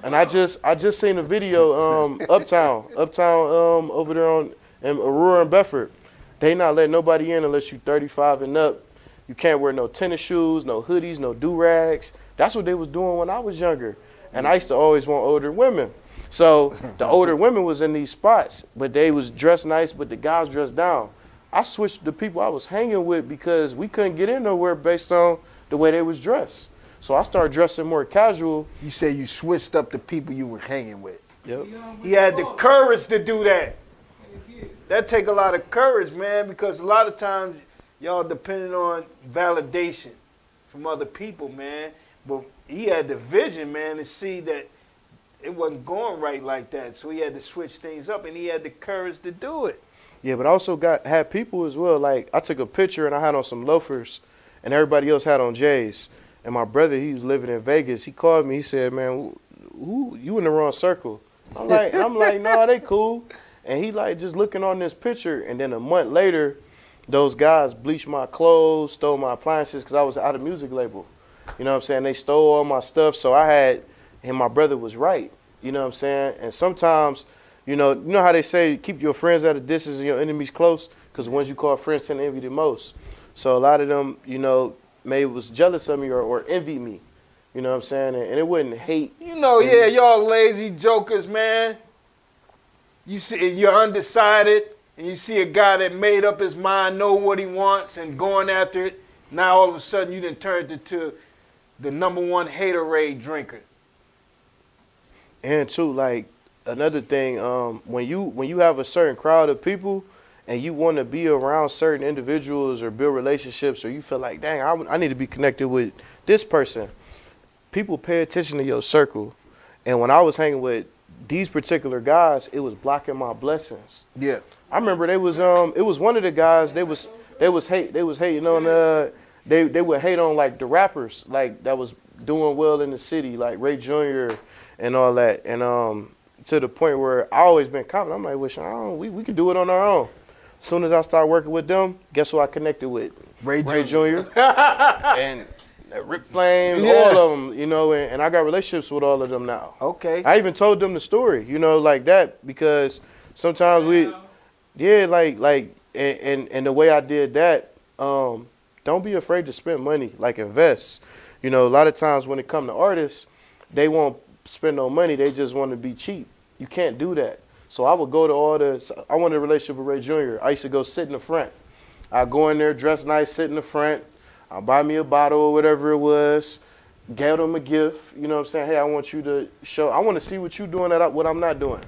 And I just seen a video uptown over there in Aurora and Bedford. They not letting nobody in unless you 35 and up. You can't wear no tennis shoes, no hoodies, no do-rags. That's what they was doing when I was younger. And I used to always want older women. So the older women was in these spots, but they was dressed nice, but the guys dressed down. I switched the people I was hanging with because we couldn't get in nowhere based on the way they was dressed. So I started dressing more casual. You say you switched up the people you were hanging with. Yep. He had the courage to do that. That take a lot of courage, man, because a lot of times y'all depending on validation from other people, man. But he had the vision, man, to see that it wasn't going right like that. So he had to switch things up, and he had the courage to do it. Yeah, but I also had people as well. Like I took a picture and I had on some loafers, and everybody else had on J's. And my brother, he was living in Vegas. He called me. He said, "Man, who you in the wrong circle?" I'm like, "Nah, they cool." And he like just looking on this picture. And then a month later, those guys bleached my clothes, stole my appliances because I was out of music label. You know what I'm saying? They stole all my stuff. So and my brother was right. You know what I'm saying? And sometimes, you know how they say keep your friends at a distance and your enemies close, because the ones you call friends tend to envy the most. So a lot of them, maybe was jealous of me or envy me. You know what I'm saying? And it wasn't hate. Yeah, y'all lazy jokers, man. You see, you're undecided, and you see a guy that made up his mind, know what he wants, and going after it. Now all of a sudden you done turned into the #1 haterade drinker. And too, like another thing, when you have a certain crowd of people and you want to be around certain individuals or build relationships, or you feel like, dang, I need to be connected with this person, people pay attention to your circle. And when I was hanging with these particular guys, it was blocking my blessings. Yeah. I remember it was one of the guys, they was hating on they would hate on like the rappers like that was doing well in the city, like Ray Jr. and all that. And to the point where I always been confident. I'm like, well, Sean, we can do it on our own. As soon as I started working with them, guess who I connected with? Ray Jr. and Rip Flame, all of them, you know, and I got relationships with all of them now. Okay. I even told them the story, you know, like that, because sometimes and the way I did that, don't be afraid to spend money, like invest. You know, a lot of times when it comes to artists, they won't spend no money, they just want to be cheap. You can't do that. So I would go to I wanted a relationship with Ray Jr. I used to go sit in the front. I'd go in there, dress nice, sit in the front. I'll buy me a bottle or whatever it was, get them a gift. You know what I'm saying? Hey, I want you to I want to see what you're doing what I'm not doing.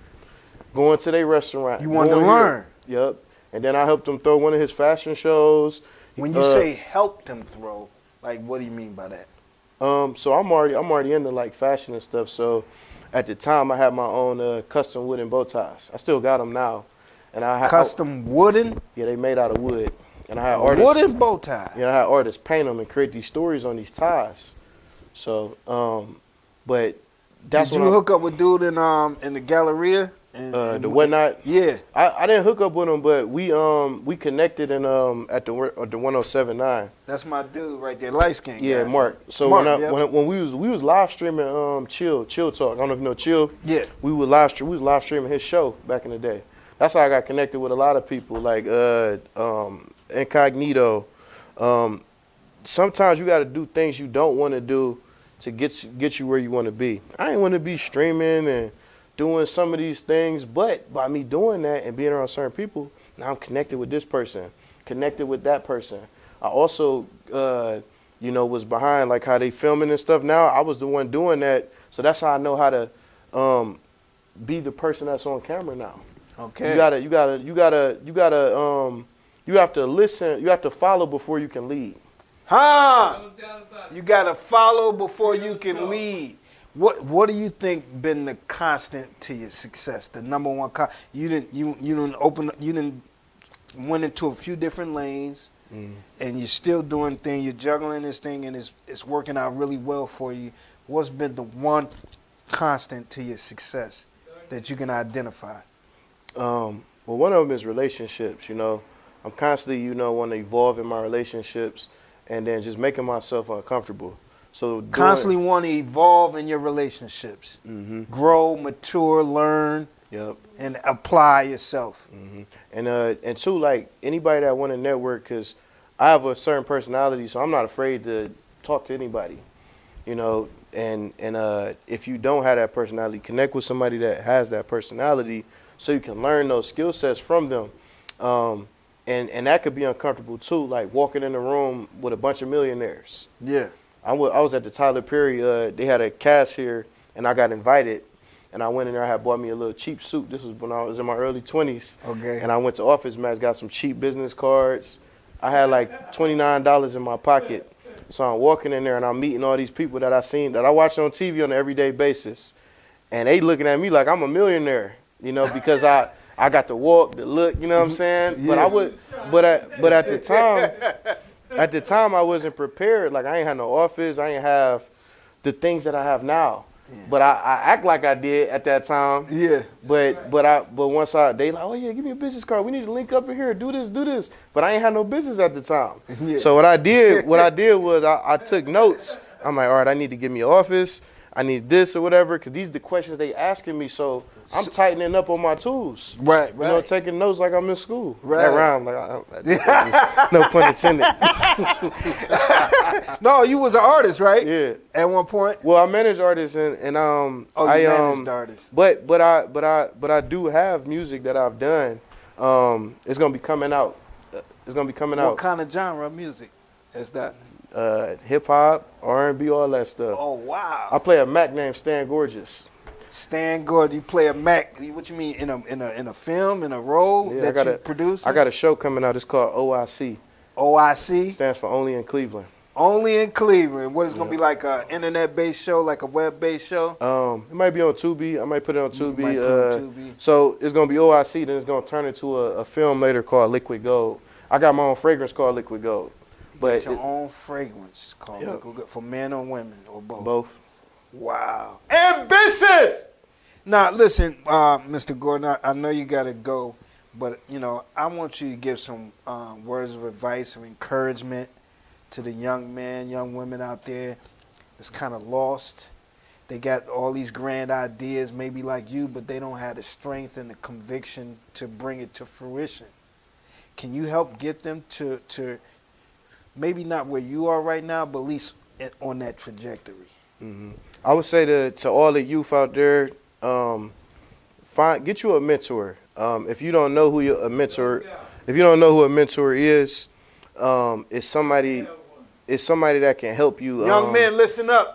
Going to their restaurant. You want to learn. Yep. And then I helped him throw one of his fashion shows. When you say helped him throw, like, what do you mean by that? So I'm already into like fashion and stuff. So at the time I had my own custom wooden bow ties. I still got them now. And I had custom wooden? Yeah, they made out of wood. And I had artists, wooden bow tie. Yeah, I had artists paint them and create these stories on these ties. So, but that's Did you hook up with dude in the Galleria? The Whatnot. Yeah, I didn't hook up with him, but we connected in at the 1079. That's my dude right there, light skin. Yeah, guy. Mark. So Mark, when we was live streaming Chill Talk. I don't know if you know Chill. Yeah. We was live streaming his show back in the day. That's how I got connected with a lot of people, like Incognito. Sometimes you got to do things you don't want to do to get you where you want to be. I ain't want to be streaming and doing some of these things, but by me doing that and being around certain people, now I'm connected with this person, connected with that person. I also, was behind like how they filming and stuff. Now I was the one doing that, so that's how I know how to be the person that's on camera now. Okay. You have to listen. You have to follow before you can lead. Huh? You gotta follow before you can lead. What do you think been the constant to your success? The number one you didn't went into a few different lanes, and you're still doing things. You're juggling this thing, and it's working out really well for you. What's been the one constant to your success that you can identify? Well, one of them is relationships. You know, I'm constantly, want to evolve in my relationships, and then just making myself uncomfortable. So constantly want to evolve in your relationships, grow, mature, learn, and apply yourself. And two, like anybody that want to network, because I have a certain personality, so I'm not afraid to talk to anybody. You know, and if you don't have that personality, connect with somebody that has that personality, so you can learn those skill sets from them. And that could be uncomfortable too, like walking in a room with a bunch of millionaires. Yeah. I was at the Tyler Perry, they had a cast here, and I got invited, and I went in there, I had bought me a little cheap suit. This was when I was in my early 20s. Okay. And I went to Office Max, got some cheap business cards. I had like $29 in my pocket. So I'm walking in there, and I'm meeting all these people that I watch on TV on an everyday basis. And they looking at me like I'm a millionaire, because I got the walk, the look, you know what I'm saying? Yeah. But at the time, I wasn't prepared. Like, I ain't had no office. I ain't have the things that I have now. Yeah. But I act like I did at that time. Yeah. But once they like, oh yeah, give me a business card. We need to link up in here. Do this. But I ain't had no business at the time. Yeah. So what I did was I took notes. I'm like, all right, I need to give me an office. I need this or whatever, because these are the questions they asking me. So I'm tightening up on my tools. Right. Taking notes like I'm in school. Right. That rhyme, no pun intended. No, you was an artist, right? Yeah. At one point. Well, I manage artists and Oh, you managed artists. But I do have music that I've done. It's gonna be coming out. What kind of genre of music is that? Hip hop, R&B, all that stuff. Oh wow! I play a Mac named Stan Gorgeous. Stan Gorgeous, you play a Mac. What you mean in a film, in a role that you produce? I got a show coming out. It's called OIC. OIC stands for Only in Cleveland. Only in Cleveland. What is it gonna be, like a internet-based show, like a web-based show? It might be on Tubi. I might put it on Tubi. Might put it on Tubi. So it's gonna be OIC. Then it's gonna turn into a film later called Liquid Gold. I got my own fragrance called Liquid Gold. But your own fragrance called Liquid Gold for men or women or both? Both. Wow. Ambitious! Now, listen, Mr. Gordon, I know you got to go, but, I want you to give some words of advice, some encouragement to the young men, young women out there that's kind of lost. They got all these grand ideas, maybe like you, but they don't have the strength and the conviction to bring it to fruition. Can you help get them to maybe not where you are right now, but at least on that trajectory? Mm-hmm. I would say to all the youth out there, get you a mentor. If you don't know who a mentor is, it's somebody that can help you. Young men, listen up.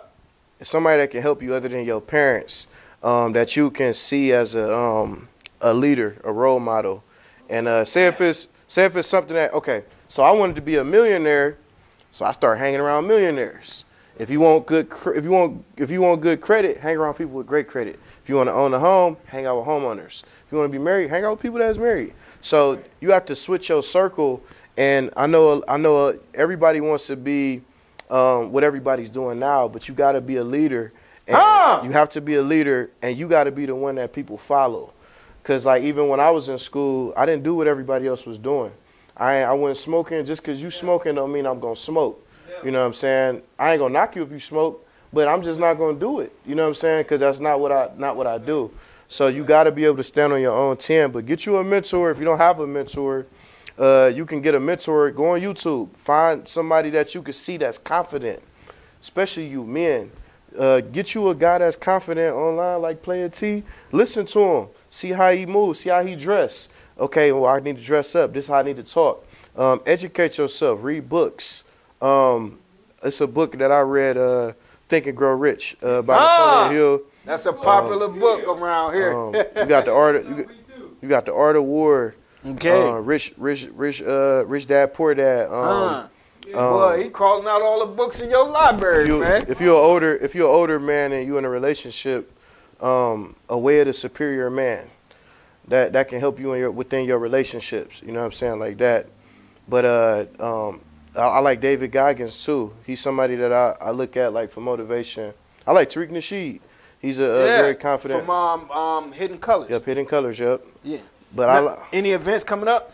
It's somebody that can help you other than your parents, that you can see as a leader, a role model. And say if it's something that, okay, so I wanted to be a millionaire, so I start hanging around millionaires. If you want good credit, hang around people with great credit. If you want to own a home, hang out with homeowners. If you want to be married, hang out with people that's married. So you have to switch your circle. And I know everybody wants to be what everybody's doing now, but you got to be a leader. And you have to be a leader, and you got to be the one that people follow. Because, like, even when I was in school, I didn't do what everybody else was doing. I wasn't smoking. Just because you smoking don't mean I'm going to smoke. You know what I'm saying? I ain't going to knock you if you smoke, but I'm just not going to do it. You know what I'm saying? Because that's not what I do. So you got to be able to stand on your own 10. But get you a mentor. If you don't have a mentor, you can get a mentor. Go on YouTube. Find somebody that you can see that's confident, especially you men. Get you a guy that's confident online like Player T. Listen to him. See how he moves. See how he dress. Okay, well, I need to dress up. This is how I need to talk. Educate yourself. Read books. It's a book that I read, Think and Grow Rich, by Napoleon Hill. That's a popular book around here. You got the Art of War. Okay. Rich Dad, Poor Dad. Boy, he calling out all the books in your library, man. If you're an older man and you're in a relationship, a way of the superior man, that can help you within your relationships. You know what I'm saying, like that. But I like David Goggins too. He's somebody that I look at like for motivation. I like Tariq Nasheed. He's a very confident. From Hidden Colors. Yep, Hidden Colors. Yep. Yeah. But any events coming up?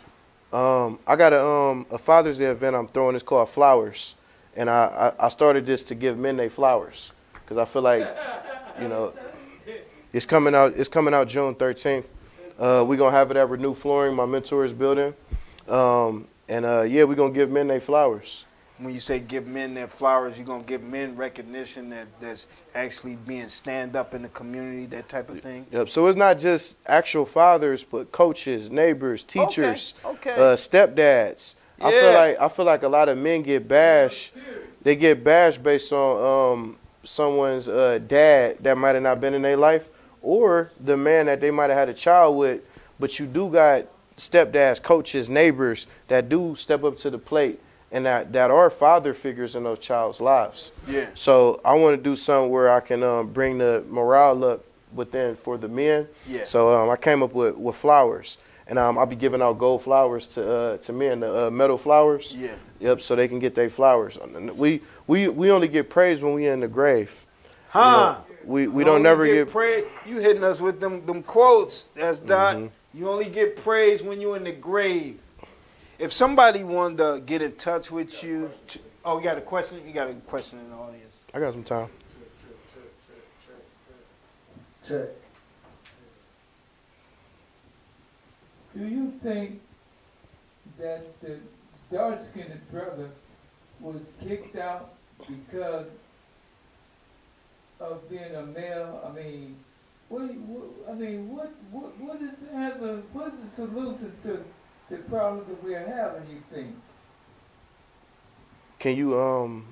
I got a Father's Day event I'm throwing. It's called Flowers, and I started this to give men their flowers because I feel like, it's coming out June 13th. We're gonna have it at Renew Flooring, my mentor's building, we're gonna give men their flowers. When you say give men their flowers, you're going to give men recognition that's actually being stand up in the community, that type of thing? Yep. So it's not just actual fathers, but coaches, neighbors, teachers, stepdads. Yeah. I feel like a lot of men get bashed. They get bashed based on someone's dad that might have not been in their life, or the man that they might have had a child with. But you do got stepdads, coaches, neighbors that do step up to the plate. And that are father figures in those child's lives. Yeah. So I want to do something where I can bring the morale up within for the men. Yeah. So I came up with flowers, and I'll be giving out gold flowers to men, the metal flowers. Yeah. Yep. So they can get their flowers. We only get praise when we in the grave. Huh? We don't never get praise. You hitting us with them quotes. That's Dot. Mm-hmm. You only get praise when you in the grave. If somebody wanted to get in touch with you, you got a question? You got a question in the audience? I got some time. Check. Do you think that the dark-skinned brother was kicked out because of being a male? I mean, what is the solution to the problem that we're having, you think? Can you, I'm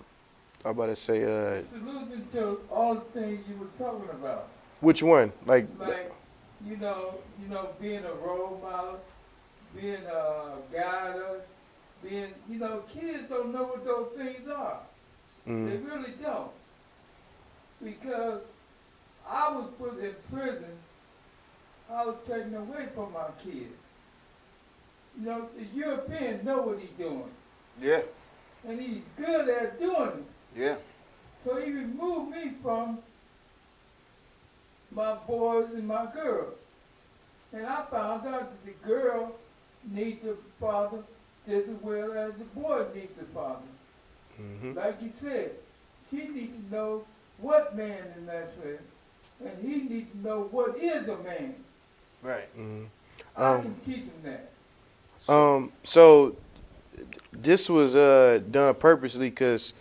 about to say, the solution to all the things you were talking about. Which one? Like being a role model, being a guide, kids don't know what those things are. Mm. They really don't. Because I was put in prison, I was taken away from my kids. The Europeans know what he's doing. Yeah. And he's good at doing it. Yeah. So he removed me from my boys and my girls. And I found out that the girl needs the father just as well as the boy needs the father. Mm-hmm. Like you said, she needs to know what man is necessary, and he needs to know what is a man. Right. Mm-hmm. I can teach him that. So this was done purposely because,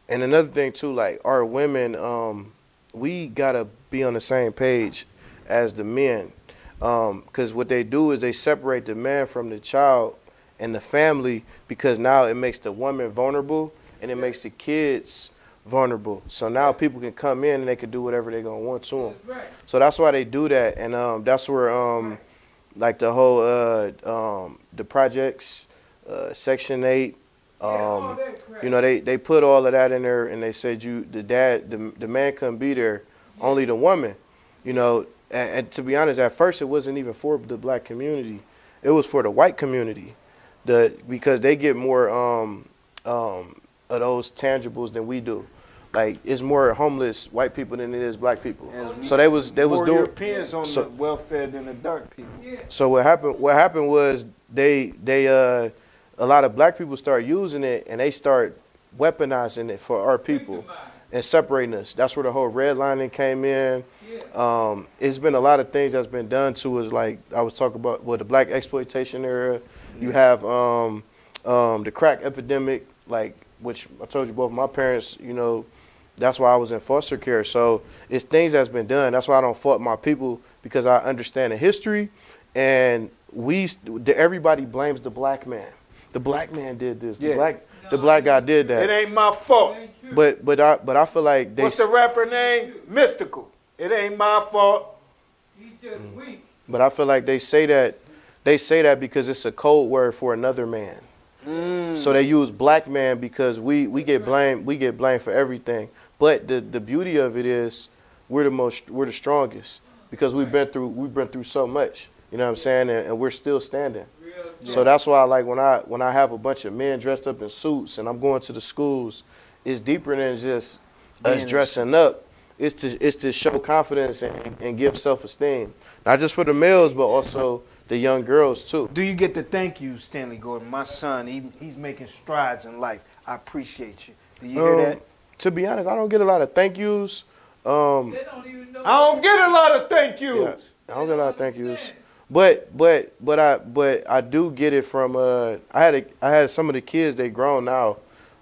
and another thing too, like our women, we gotta be on the same page as the men, because what they do is they separate the man from the child and the family, because now it makes the woman vulnerable and it makes the kids vulnerable. So now people can come in and they can do whatever they're gonna want to them. That's right. So that's why they do that, and that's where like the whole the projects, Section 8, all that crap. you know, they put all of that in there, and they said the man couldn't be there, only the woman, you know. And to be honest, at first it wasn't even for the black community, it was for the white community, because they get more of those tangibles than we do. Like, it's more homeless white people than it is black people. So they was More doing Europeans on the welfare than the dark people. Yeah. So what happened was they a lot of black people start using it, and they start weaponizing it for our people and separating us. That's where the whole redlining came in. Yeah. It's been a lot of things that's been done to us. Like I was talking about, the black exploitation era. You have the crack epidemic, like, which I told you both my parents, you know, that's why I was in foster care. So it's things that's been done. That's why I don't fault my people, because I understand the history, and everybody blames the black man. The black man did this. Yeah. The black guy did that. It ain't my fault. But I feel like What's the rapper name? Mystical. It ain't my fault. He just weak. But I feel like they say that because it's a code word for another man. So they use black man because we get blamed for everything. But the beauty of it is we're the strongest, because we've been through so much. You know what I'm saying? And we're still standing. So that's why, like, when I have a bunch of men dressed up in suits and I'm going to the schools, it's deeper than just us dressing up. It's to show confidence and give self-esteem, not just for the males, but also the young girls too. Do you get to thank you, Stanley Gordon? My son, he's making strides in life. I appreciate you. Do you hear that? To be honest, I don't get a lot of thank yous. They don't even know. I don't get a lot of thank yous. Yeah, I don't get a lot of thank yous. But I do get it from I had some of the kids, they grown now.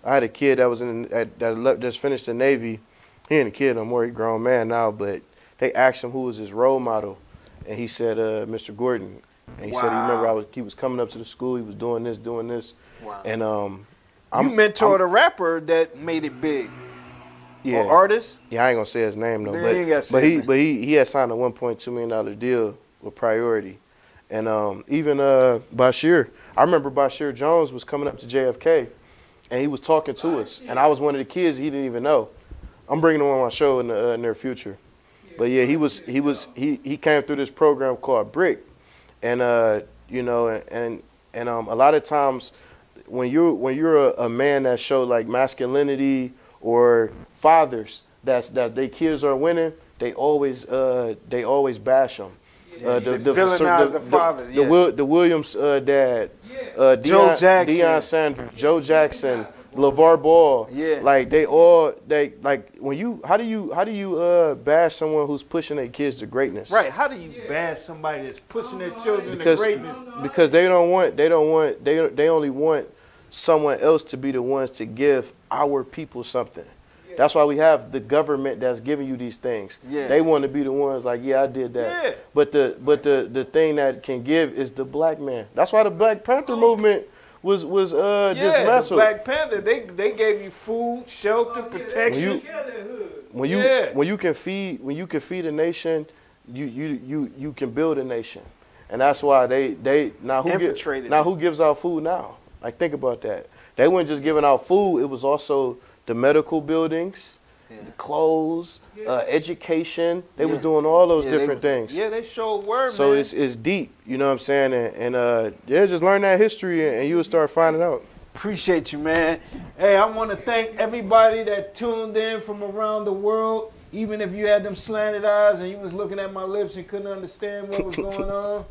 I had a kid that was that just finished the Navy. He ain't a kid no more, he grown man now, but they asked him who was his role model, and he said Mr. Gordon. And he said he remember he was coming up to the school, he was doing this. Wow. And you mentored a rapper that made it big. Yeah. Or artist? Yeah, I ain't gonna say his name though. Man, you ain't gotta say his name. He had signed a $1.2 million deal with Priority. And even Bashir, I remember Bashir Jones was coming up to JFK, and he was talking to us, and I was one of the kids he didn't even know. I'm bringing him on my show in the near future. But yeah, he came through this program called Brick, and you know, and a lot of times when you're a man that showed like masculinity, or fathers that their kids are winning, they always bash them. Villainize the fathers. The Williams dad, Joe Jackson, Deion Sanders, Joe Jackson, LeVar Ball. Yeah. Like how do you bash someone who's pushing their kids to greatness? Right. How do you bash somebody that's pushing their children to greatness? Because they only want someone else to be the ones to give our people something. That's why we have the government that's giving you these things. Yeah. They want to be the ones like, yeah, I did that. Yeah. But the thing that can give is the black man. That's why the Black Panther movement was dismantled. The Black Panther, they gave you food, shelter, protection. When you can feed a nation, you can build a nation. And that's why who gives out food now? Like, think about that. They weren't just giving out food, it was also the medical buildings, the clothes, education. They was doing all those different things. Yeah, they showed word, so man. it's deep, you know what I'm saying? And just learn that history and you'll start finding out. Appreciate you, man. Hey, I want to thank everybody that tuned in from around the world. even if you had them slanted eyes and you was looking at my lips and couldn't understand what was going on,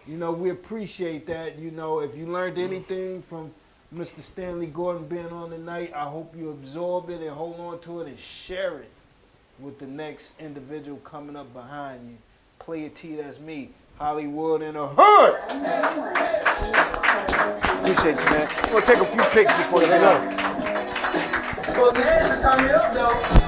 you know, we appreciate that. You know, if you learned anything from Mr. Stanley Gordon being on tonight, I hope you absorb it and hold on to it and share it with the next individual coming up behind you. Play it T, that's me. Hollywood in the hood. Appreciate you, man. We'll take a few pics before you go. Well, man, it's a time up, though.